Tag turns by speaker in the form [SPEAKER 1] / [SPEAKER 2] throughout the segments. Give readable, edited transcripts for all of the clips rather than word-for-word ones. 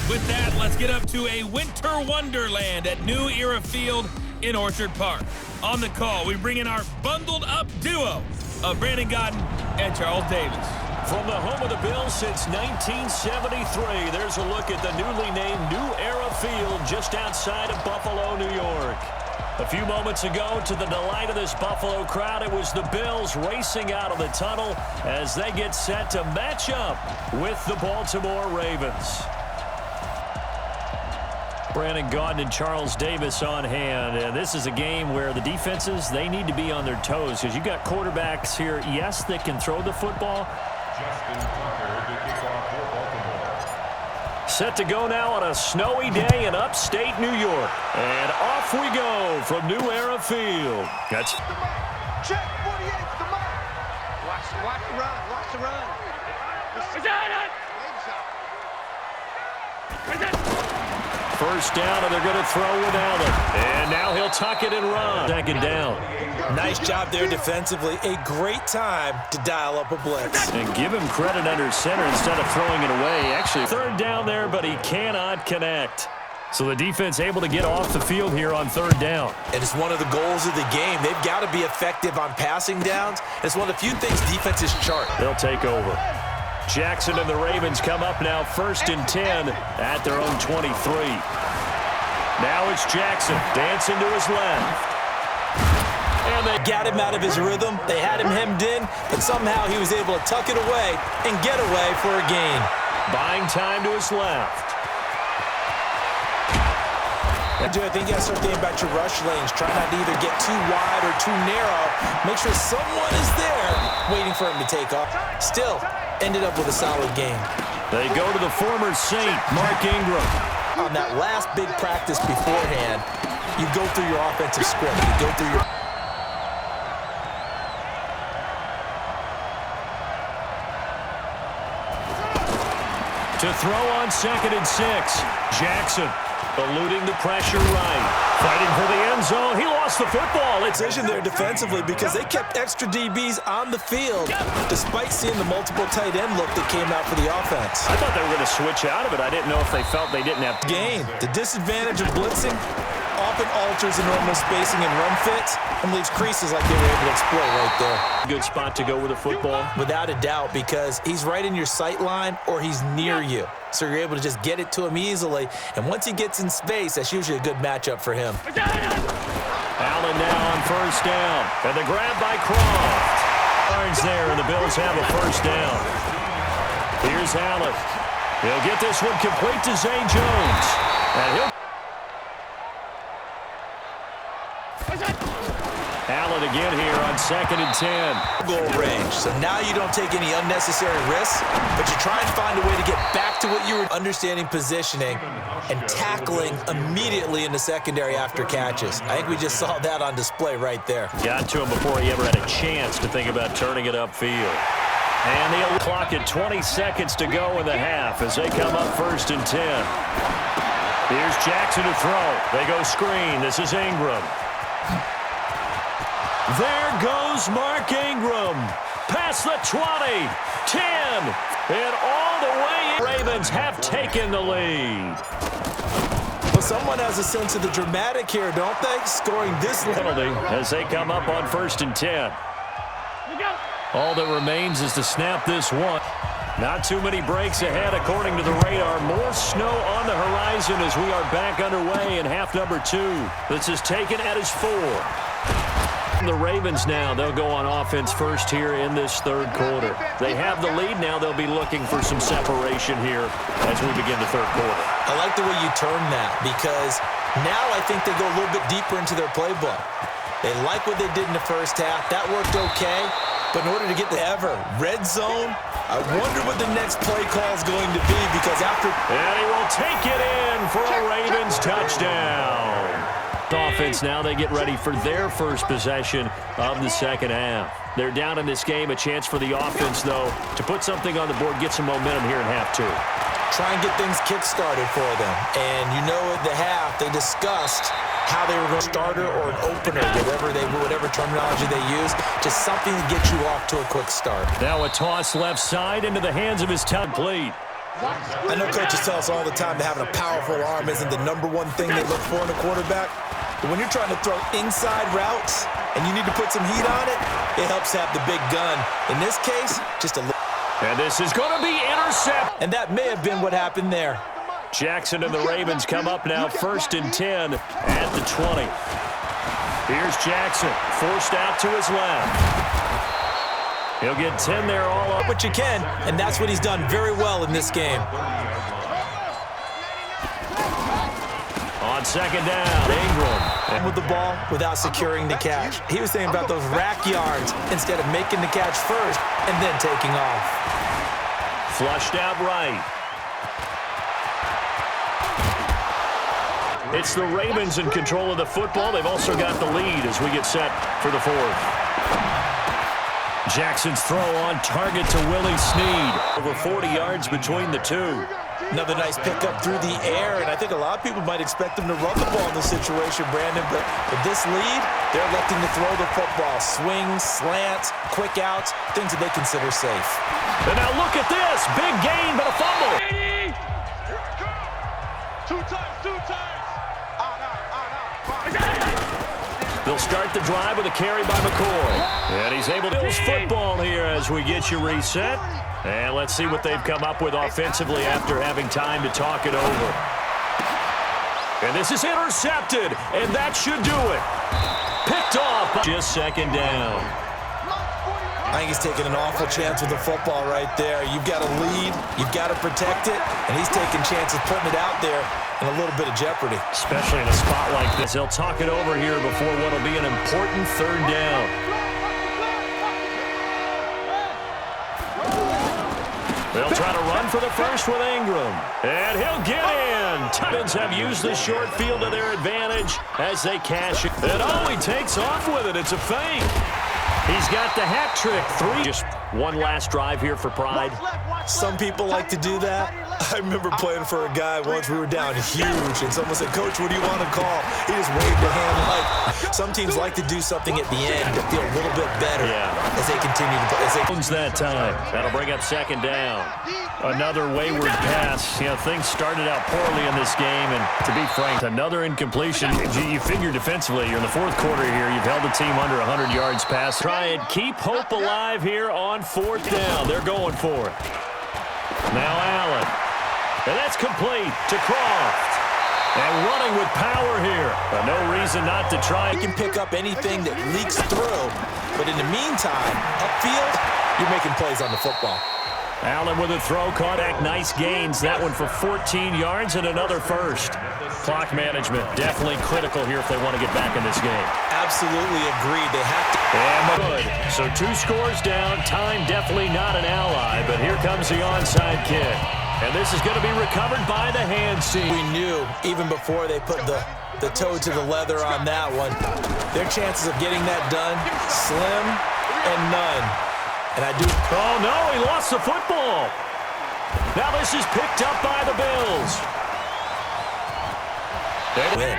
[SPEAKER 1] With that, let's get up to a winter wonderland at New Era Field in Orchard Park. On the call, we bring in our bundled-up duo of Brandon Gaudin and Charles Davis.
[SPEAKER 2] From the home of the Bills since 1973, there's a look at the newly named New Era Field just outside of Buffalo, New York. A few moments ago, to the delight of this Buffalo crowd, it was the Bills racing out of the tunnel as they get set to match up with the Baltimore Ravens. Brandon Gaudin and Charles Davis on hand. And this is a game where the defenses, they need to be on their toes because you've got quarterbacks here, yes, that can throw the football. Set to go now on a snowy day in upstate New York. And off we go from New Era Field. That's
[SPEAKER 3] check 48, the mark. Watch the run, watch the run.
[SPEAKER 2] first down, and they're going to throw with Allen. And now he'll tuck it and run. Second down.
[SPEAKER 4] Nice job there defensively. A great time to dial up a blitz.
[SPEAKER 2] And give him credit under center instead of throwing it away. Actually, third down there, but he cannot connect. So the defense able to get off the field here on third down.
[SPEAKER 4] And it's one of the goals of the game. They've got to be effective on passing downs. It's one of the few things defenses chart.
[SPEAKER 2] They'll take over. Jackson and the Ravens come up now 1st and 10 at their own 23. Now it's Jackson dancing to his left.
[SPEAKER 4] And they got him out of his rhythm. They had him hemmed in, but somehow he was able to tuck it away and get away for a gain.
[SPEAKER 2] Buying time to his left.
[SPEAKER 4] I think you got to start thinking about your rush lanes. Try not to either get too wide or too narrow. Make sure someone is there waiting for him to take off. Still, ended up with a solid game.
[SPEAKER 2] They go to the former Saint, Mark Ingram.
[SPEAKER 4] On that last big practice beforehand, you go through your offensive script. You go through your...
[SPEAKER 2] To throw on 2nd and 6, Jackson. Eluding the pressure right. Fighting for the end zone. He lost the football. It's
[SPEAKER 4] decision there defensively because they kept extra DBs on the field despite seeing the multiple tight end look that came out for the offense.
[SPEAKER 2] I thought they were going to switch out of it. I didn't know if they felt they didn't have
[SPEAKER 4] gain. The disadvantage of blitzing often alters the normal spacing and run fits and leaves creases like they were able to exploit right there.
[SPEAKER 2] Good spot to go with the football.
[SPEAKER 4] Without a doubt, because he's right in your sight line or he's near you. So you're able to just get it to him easily. And once he gets in space, that's usually a good matchup for him.
[SPEAKER 2] Allen now on 1st down. And the grab by Croft. Barnes there, and the Bills have a 1st down. Here's Allen. He'll get this one complete to Zay Jones. And he'll... Allen again here on 2nd and 10.
[SPEAKER 4] Goal range. So now you don't take any unnecessary risks, but you try and find a way to get back to what you were understanding positioning and tackling immediately in the secondary after catches. I think we just saw that on display right there.
[SPEAKER 2] Got to him before he ever had a chance to think about turning it upfield. And the clock at 20 seconds to go in the half as they come up 1st and 10. Here's Jackson to throw. They go screen. This is Ingram. There goes Mark Ingram. Past the 20, 10, and all the way. Ravens have taken the lead.
[SPEAKER 4] Well, someone has a sense of the dramatic here, don't they? Scoring this
[SPEAKER 2] penalty as they come up on 1st and 10. All that remains is to snap this one. Not too many breaks ahead according to the radar. More snow on the horizon as we are back underway in half number 2. This is taken at his 4. The Ravens now, they'll go on offense first here in this 3rd quarter. They have the lead now. They'll be looking for some separation here as we begin the 3rd quarter.
[SPEAKER 4] I like the way you term that because now I think they go a little bit deeper into their playbook. They like what they did in the first half. That worked okay. But in order to get the red zone, I wonder what the next play call is going to be because after...
[SPEAKER 2] And he will take it in for a Ravens touchdown. Offense now, they get ready for their first possession of the 2nd half. They're down in this game. A chance for the offense, though, to put something on the board, get some momentum here in half 2.
[SPEAKER 4] Try and get things kick-started for them. And you know at the half, they discussed how they were going to starter or an opener, whatever terminology they use, just something to get you off to a quick start.
[SPEAKER 2] Now a toss left side into the hands of his top plate.
[SPEAKER 4] I know coaches tell us all the time that having a powerful arm isn't the #1 thing they look for in a quarterback. But when you're trying to throw inside routes and you need to put some heat on it, it helps have the big gun. In this case, just a little.
[SPEAKER 2] And this is going to be intercepted.
[SPEAKER 4] And that may have been what happened there.
[SPEAKER 2] Jackson and the Ravens come up now 1st and 10 at the 20. Here's Jackson, forced out to his left. He'll get 10 there all up.
[SPEAKER 4] But you can, and that's what he's done very well in this game.
[SPEAKER 2] On 2nd down, Ingram.
[SPEAKER 4] And with the ball without securing the catch. He was thinking about those rack yards instead of making the catch first and then taking off.
[SPEAKER 2] Flushed out right. It's the Ravens in control of the football. They've also got the lead as we get set for the 4th. Jackson's throw on target to Willie Snead. Over 40 yards between the two.
[SPEAKER 4] Another nice pickup through the air, and I think a lot of people might expect him to run the ball in this situation, Brandon, but with this lead, they're electing to throw the football. Swings, slants, quick outs, things that they consider safe.
[SPEAKER 2] And now look at this. Big gain, but a fumble.
[SPEAKER 3] 80. Two times.
[SPEAKER 2] They'll start the drive with a carry by McCoy. And he's able to Bills football here as we get you reset. And let's see what they've come up with offensively after having time to talk it over. And this is intercepted, and that should do it. Picked off. Just 2nd down.
[SPEAKER 4] I think he's taking an awful chance with the football right there. You've got a lead, you've got to protect it, and he's taking chances putting it out there in a little bit of jeopardy.
[SPEAKER 2] Especially in a spot like this. He'll talk it over here before what will be an important 3rd down. They'll try to run for the first with Ingram. And he'll get in. Titans have used the short field to their advantage as they cash it. And he takes off with it. It's a fake. He's got the hat trick. 3. Just one last drive here for pride.
[SPEAKER 4] Some people like to do that. I remember playing for a guy once. We were down huge, and someone said, "Coach, what do you want to call?" He just waved a hand. Like some teams like to do something at the end to feel a little bit better as they continue to play.
[SPEAKER 2] That time. That'll bring up 2nd down. Another wayward pass. You know, things started out poorly in this game, and to be frank, another incompletion. You figure defensively, you're in the 4th quarter here. You've held the team under 100 yards pass. Try and keep hope alive here on 4th down. They're going for it. Now Allen. And that's complete to Croft. And running with power here. But no reason not to try.
[SPEAKER 4] You can pick up anything that leaks through, but in the meantime, upfield, you're making plays on the football.
[SPEAKER 2] Allen with a throw, caught back, nice gains. That one for 14 yards and another first. Clock management definitely critical here if they want to get back in this game.
[SPEAKER 4] Absolutely agreed. They have to.
[SPEAKER 2] And good. So 2 scores down. Time definitely not an ally, but here comes the onside kick. And this is going to be recovered by the hands team.
[SPEAKER 4] We knew even before they put the toe to the leather on that one, their chances of getting that done, slim and none. And I do.
[SPEAKER 2] Oh, no, he lost the football. Now this is picked up by the Bills.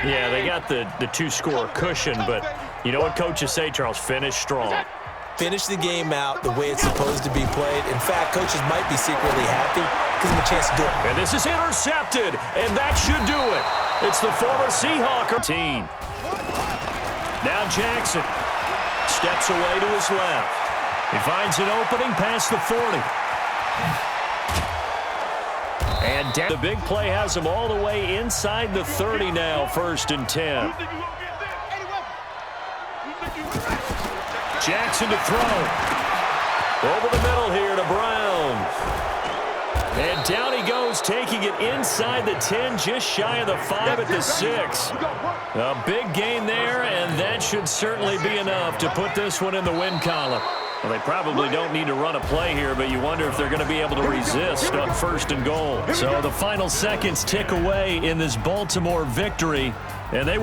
[SPEAKER 2] Yeah, they got the 2-score cushion, but you know what coaches say, Charles? Finish strong.
[SPEAKER 4] Finish the game out the way it's supposed to be played. In fact, coaches might be secretly happy because of the chance to do it.
[SPEAKER 2] And this is intercepted, and that should do it. It's the former Seahawker team. Now Jackson steps away to his left. He finds an opening past the 40. And down. The big play has him all the way inside the 30 now, 1st and 10. Jackson to throw. Over the middle here to Brown. And down he goes, taking it inside the 10, just shy of the 5 at the 6. A big gain there, and that should certainly be enough to put this one in the win column. Well, they probably don't need to run a play here, but you wonder if they're going to be able to resist on 1st and goal. So the final seconds tick away in this Baltimore victory, and they